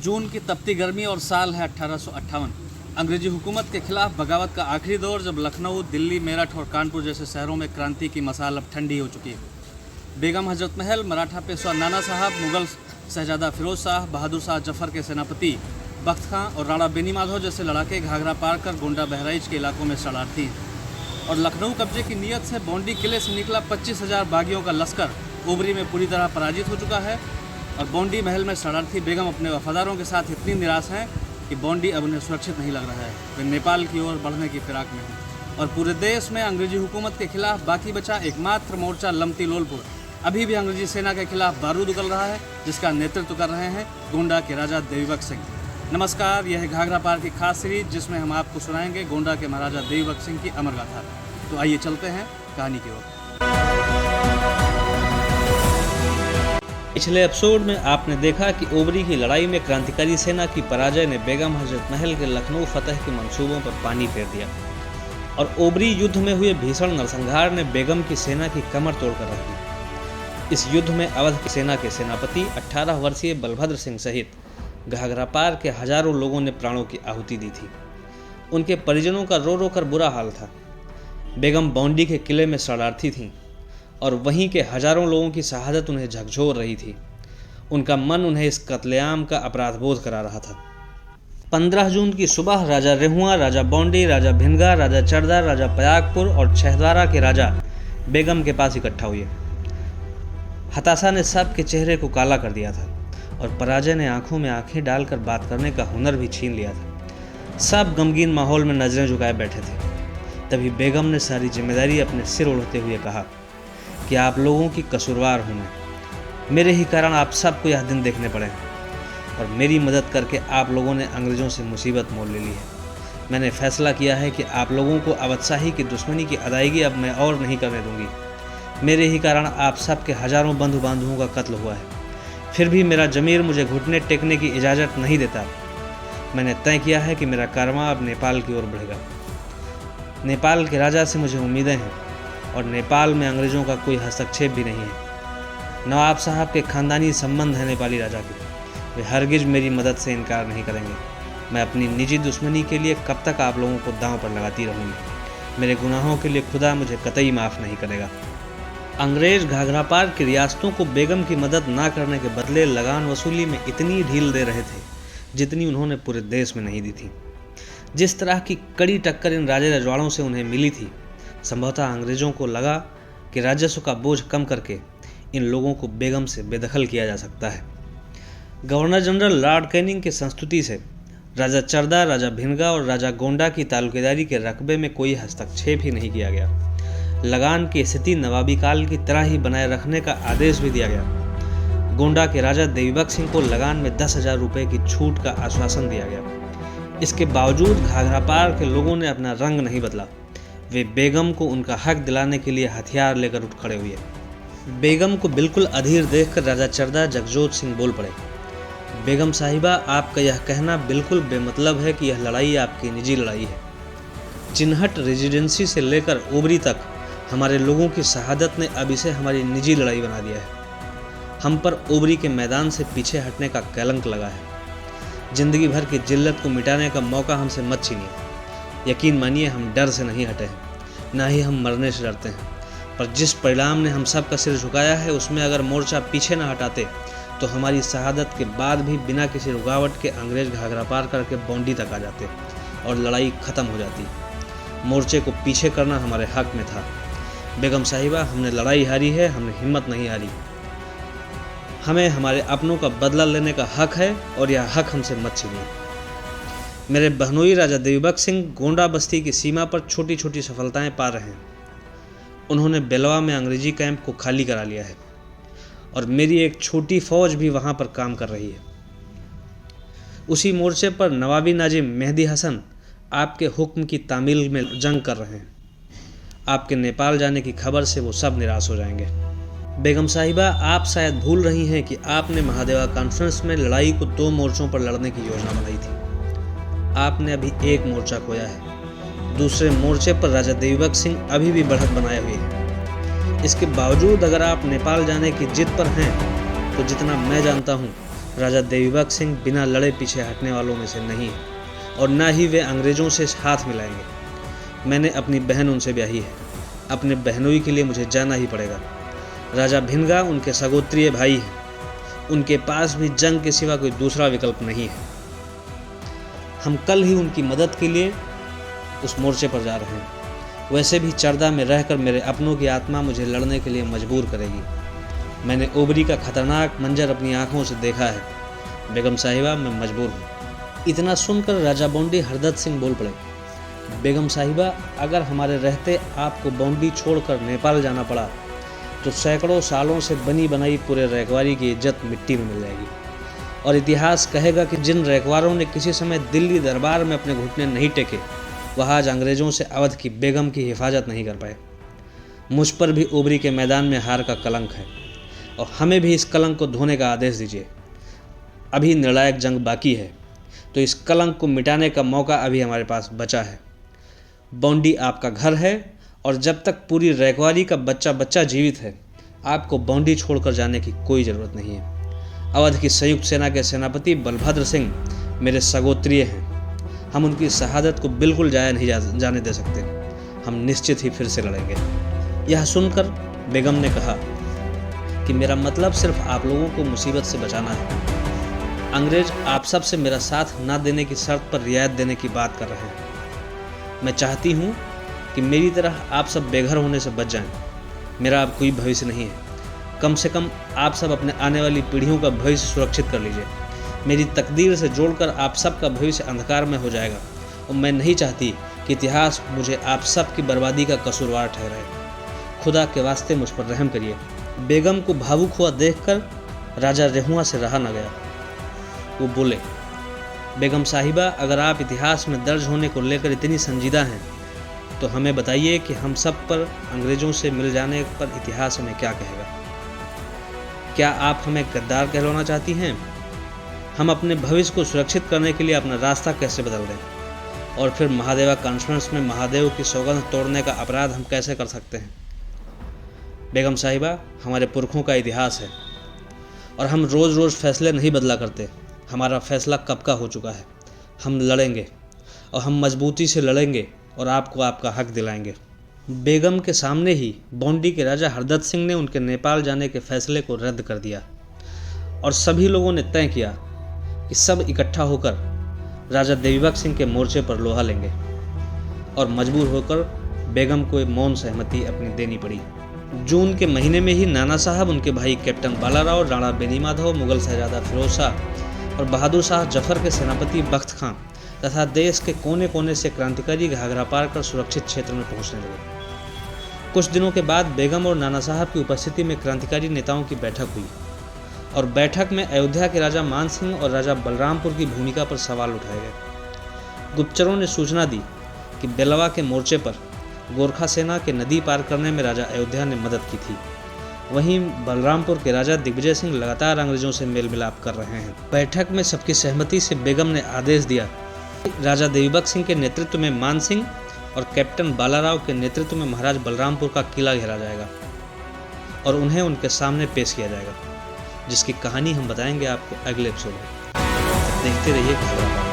जून की तपती गर्मी और साल है 1858। अंग्रेजी हुकूमत के खिलाफ बगावत का आखिरी दौर, जब लखनऊ, दिल्ली, मेरठ और कानपुर जैसे शहरों में क्रांति की मसाल अब ठंडी हो चुकी है। बेगम हजरत महल, मराठा पेशवा नाना साहब, मुगल शहजादा फिरोज शाह, बहादुर शाह जफर के सेनापति बख्त खां और राणा बेनी माधव जैसे लड़ाके घाघरा पार कर गोंडा बहराइच के इलाकों में शरणार्थी हैं। और लखनऊ कब्जे की नीयत से बॉन्डी किले से निकला 25,000 बागियों का लश्कर ओबरी में पूरी तरह पराजित हो चुका है। और बॉन्डी महल में शरणार्थी बेगम अपने वफादारों के साथ इतनी निराश हैं कि बॉन्डी अब उन्हें सुरक्षित नहीं लग रहा है। वे नेपाल की ओर बढ़ने की फिराक में हैं। और पूरे देश में अंग्रेजी हुकूमत के खिलाफ बाकी बचा एकमात्र मोर्चा लमती लोलपुर अभी भी अंग्रेजी सेना के खिलाफ बारूद उगल रहा है, जिसका नेतृत्व कर रहे हैं गोंडा के राजा देवीबख्श सिंह। नमस्कार, यह है घाघरा पार की खास सीरीज, जिसमें हम आपको सुनाएंगे गोंडा के महाराजा देवीबख्श सिंह की अमर गाथा। तो आइए चलते हैं कहानी की ओर। पिछले एपिसोड में आपने देखा कि ओबरी की लड़ाई में क्रांतिकारी सेना की पराजय ने बेगम हजरत महल के लखनऊ फतह के मंसूबों पर पानी फेर दिया और ओबरी युद्ध में हुए भीषण नरसंहार ने बेगम की सेना की कमर तोड़कर रख दी। इस युद्ध में अवध की सेना के सेनापति 18 वर्षीय बलभद्र सिंह सहित घाघरा पार के हजारों लोगों ने प्राणों की आहुति दी थी। उनके परिजनों का रो रो कर बुरा हाल था। बेगम बॉन्डी के किले में शरणार्थी थीं और वहीं के हजारों लोगों की शहादत उन्हें झकझोर रही थी। उनका मन उन्हें इस कत्लेआम का अपराध बोध करा रहा था। 15 जून की सुबह राजा रेहुआ, राजा बॉन्डी, राजा भिनगा, राजा चरदा, राजा पयागपुर और छहद्वारा के राजा बेगम के पास इकट्ठा हुए। हताशा ने सबके चेहरे को काला कर दिया था और पराजय ने आंखों में आंखें डालकर बात करने का हुनर भी छीन लिया था। सब गमगीन माहौल में नजरें झुकाए बैठे थे। तभी बेगम ने सारी जिम्मेदारी अपने सिर ओढ़ते हुए कहा कि आप लोगों की कसूरवार हूँ मैं। मेरे ही कारण आप सबको यह दिन देखने पड़े हैं और मेरी मदद करके आप लोगों ने अंग्रेज़ों से मुसीबत मोल ले ली है। मैंने फैसला किया है कि आप लोगों को अवधशाही की दुश्मनी की अदायगी अब मैं और नहीं करने दूंगी। मेरे ही कारण आप सबके हजारों बंधु बांधवों का कत्ल हुआ है, फिर भी मेरा ज़मीर मुझे घुटने टेकने की इजाज़त नहीं देता। मैंने तय किया है कि मेरा कारवां अब नेपाल की ओर बढ़ेगा। नेपाल के राजा से मुझे उम्मीदें हैं और नेपाल में अंग्रेज़ों का कोई हस्तक्षेप भी नहीं है। नवाब साहब के खानदानी संबंध है नेपाली राजा के, वे हरगिज मेरी मदद से इनकार नहीं करेंगे। मैं अपनी निजी दुश्मनी के लिए कब तक आप लोगों को दांव पर लगाती रहूँगी। मेरे गुनाहों के लिए खुदा मुझे कतई माफ़ नहीं करेगा। अंग्रेज घाघरा पार की रियासतों को बेगम की मदद ना करने के बदले लगान वसूली में इतनी ढील दे रहे थे जितनी उन्होंने पूरे देश में नहीं दी थी। जिस तरह की कड़ी टक्कर इन राजे रजवाड़ों से उन्हें मिली थी, संभवतः अंग्रेजों को लगा कि राजस्व का बोझ कम करके इन लोगों को बेगम से बेदखल किया जा सकता है। गवर्नर जनरल लॉर्ड कैनिंग की संस्तुति से राजा चरदा, राजा भिनगा और राजा गोंडा की तालुकेदारी के रकबे में कोई हस्तक्षेप ही नहीं किया गया। लगान की स्थिति नवाबी काल की तरह ही बनाए रखने का आदेश भी दिया गया। गोंडा के राजा देवीबख्श सिंह को लगान में 10,000 रुपये की छूट का आश्वासन दिया गया। इसके बावजूद घाघरा पार के लोगों ने अपना रंग नहीं बदला। वे बेगम को उनका हक दिलाने के लिए हथियार लेकर उठ खड़े हुए। बेगम को बिल्कुल अधीर देखकर राजा चरदा जगजोत सिंह बोल पड़े, बेगम साहिबा, आपका यह कहना बिल्कुल बेमतलब है कि यह लड़ाई आपकी निजी लड़ाई है। चिन्हट रेजिडेंसी से लेकर ओबरी तक हमारे लोगों की शहादत ने अब इसे हमारी निजी लड़ाई बना दिया है। हम पर ओबरी के मैदान से पीछे हटने का कलंक लगा है। जिंदगी भर की जिल्लत को मिटाने का मौका हमसे मत छीनिए। यकीन मानिए, हम डर से नहीं हटे हैं, ना ही हम मरने से डरते हैं। पर जिस परिणाम ने हम सब का सिर झुकाया है, उसमें अगर मोर्चा पीछे न हटाते तो हमारी शहादत के बाद भी बिना किसी रुकावट के अंग्रेज घाघरा पार करके बॉन्डी तक आ जाते और लड़ाई ख़त्म हो जाती। मोर्चे को पीछे करना हमारे हक में था। बेगम साहिबा, हमने लड़ाई हारी है, हमने हिम्मत नहीं हारी। हमें हमारे अपनों का बदला लेने का हक है और यह हक हमसे मत छीनिए। मेरे बहनोई राजा देवीबख्श सिंह गोंडा बस्ती की सीमा पर छोटी छोटी सफलताएं पा रहे हैं। उन्होंने बेलवा में अंग्रेजी कैंप को खाली करा लिया है और मेरी एक छोटी फौज भी वहां पर काम कर रही है। उसी मोर्चे पर नवाबी नाजिम मेहदी हसन आपके हुक्म की तामील में जंग कर रहे हैं। आपके नेपाल जाने की खबर से वो सब निराश हो जाएंगे। बेगम साहिबा, आप शायद भूल रही हैं कि आपने महादेवा कॉन्फ्रेंस में लड़ाई को 2 मोर्चों पर लड़ने की योजना बनाई थी। आपने अभी एक मोर्चा खोया है। दूसरे मोर्चे पर राजा देवीबख्श सिंह अभी भी बढ़त बनाए हुए हैं। इसके बावजूद अगर आप नेपाल जाने की जिद पर हैं तो जितना मैं जानता हूँ राजा देवीबख्श सिंह बिना लड़े पीछे हटने वालों में से नहीं है और न ही वे अंग्रेज़ों से हाथ मिलाएंगे। मैंने अपनी बहन उनसे ब्याही है, अपने बहनोई के लिए मुझे जाना ही पड़ेगा। राजा भिनगा उनके सगोत्रीय भाई हैं, उनके पास भी जंग के सिवा कोई दूसरा विकल्प नहीं है। हम कल ही उनकी मदद के लिए उस मोर्चे पर जा रहे हैं। वैसे भी चरदा में रहकर मेरे अपनों की आत्मा मुझे लड़ने के लिए मजबूर करेगी। मैंने ओबरी का खतरनाक मंजर अपनी आंखों से देखा है। बेगम साहिबा, मैं मजबूर हूँ। इतना सुनकर राजा बॉन्डी हरदत्त सिंह बोल पड़े, बेगम साहिबा, अगर हमारे रहते आपको बॉन्डी छोड़कर नेपाल जाना पड़ा तो सैकड़ों सालों से बनी बनाई पूरे रैकवारी की इज्जत मिट्टी में मिल जाएगी और इतिहास कहेगा कि जिन रैकवारों ने किसी समय दिल्ली दरबार में अपने घुटने नहीं टेके, वह आज अंग्रेज़ों से अवध की बेगम की हिफाजत नहीं कर पाए। मुझ पर भी ओबरी के मैदान में हार का कलंक है और हमें भी इस कलंक को धोने का आदेश दीजिए। अभी निर्णायक जंग बाकी है, तो इस कलंक को मिटाने का मौका अभी हमारे पास बचा है। बॉन्डी आपका घर है और जब तक पूरी रैकवारी का बच्चा बच्चा जीवित है, आपको बॉन्डी छोड़कर जाने की कोई ज़रूरत नहीं है। अवध की संयुक्त सेना के सेनापति बलभद्र सिंह मेरे सगोत्रीय हैं। हम उनकी शहादत को बिल्कुल जाया नहीं जाने दे सकते। हम निश्चित ही फिर से लड़ेंगे। यह सुनकर बेगम ने कहा कि मेरा मतलब सिर्फ आप लोगों को मुसीबत से बचाना है। अंग्रेज आप सब से मेरा साथ ना देने की शर्त पर रियायत देने की बात कर रहे हैं। मैं चाहती हूँ कि मेरी तरह आप सब बेघर होने से बच जाएं। मेरा अब कोई भविष्य नहीं है। कम से कम आप सब अपने आने वाली पीढ़ियों का भविष्य सुरक्षित कर लीजिए। मेरी तकदीर से जोड़कर आप सब का भविष्य अंधकार में हो जाएगा और मैं नहीं चाहती कि इतिहास मुझे आप सब की बर्बादी का कसूरवार ठहराए। खुदा के वास्ते मुझ पर रहम करिए। बेगम को भावुक हुआ देखकर राजा रेहुआ से रहा न गया। वो बोले, बेगम साहिबा, अगर आप इतिहास में दर्ज होने को लेकर इतनी संजीदा हैं तो हमें बताइए कि हम सब पर अंग्रेज़ों से मिल जाने पर इतिहास हमें क्या कहेगा। क्या आप हमें गद्दार कहलाना चाहती हैं? हम अपने भविष्य को सुरक्षित करने के लिए अपना रास्ता कैसे बदल दें? और फिर महादेवा कॉन्फ्रेंस में महादेव की सौगंध तोड़ने का अपराध हम कैसे कर सकते हैं? बेगम साहिबा, हमारे पुरखों का इतिहास है और हम रोज़ रोज़ फैसले नहीं बदला करते। हमारा फैसला कब का हो चुका है। हम लड़ेंगे और हम मजबूती से लड़ेंगे और आपको आपका हक दिलाएंगे। बेगम के सामने ही बॉन्डी के राजा हरदत्त सिंह ने उनके नेपाल जाने के फैसले को रद्द कर दिया और सभी लोगों ने तय किया कि सब इकट्ठा होकर राजा देवीबख्श सिंह के मोर्चे पर लोहा लेंगे और मजबूर होकर बेगम को मौन सहमति अपनी देनी पड़ी। जून के महीने में ही नाना साहब, उनके भाई कैप्टन बालाराव, राणा बेनीमाधव, मुगल शहजादा फिरोज शाह और बहादुर शाह जफर के सेनापति बख्त खां तथा देश के कोने कोने से क्रांतिकारी घाघरा पार कर सुरक्षित क्षेत्र में पहुंचने लगे। कुछ दिनों के बाद बेगम और नाना साहब की उपस्थिति में क्रांतिकारी नेताओं की बैठक हुई और बैठक में अयोध्या के राजा मान सिंह और राजा बलरामपुर की भूमिका पर सवाल उठाए गए। गुप्तचरों ने सूचना दी कि बेलवा के मोर्चे पर गोरखा सेना के नदी पार करने में राजा अयोध्या ने मदद की थी। वहीं बलरामपुर के राजा दिग्विजय सिंह लगातार अंग्रेजों से मेल मिलाप कर रहे हैं। बैठक में सबकी सहमति से बेगम ने आदेश दिया, राजा देवीबख्श सिंह के नेतृत्व में मान सिंह और कैप्टन बालाराव के नेतृत्व में महाराज बलरामपुर का किला घेरा जाएगा और उन्हें उनके सामने पेश किया जाएगा, जिसकी कहानी हम बताएंगे आपको अगले एपिसोड में। देखते रहिए खबराबाद।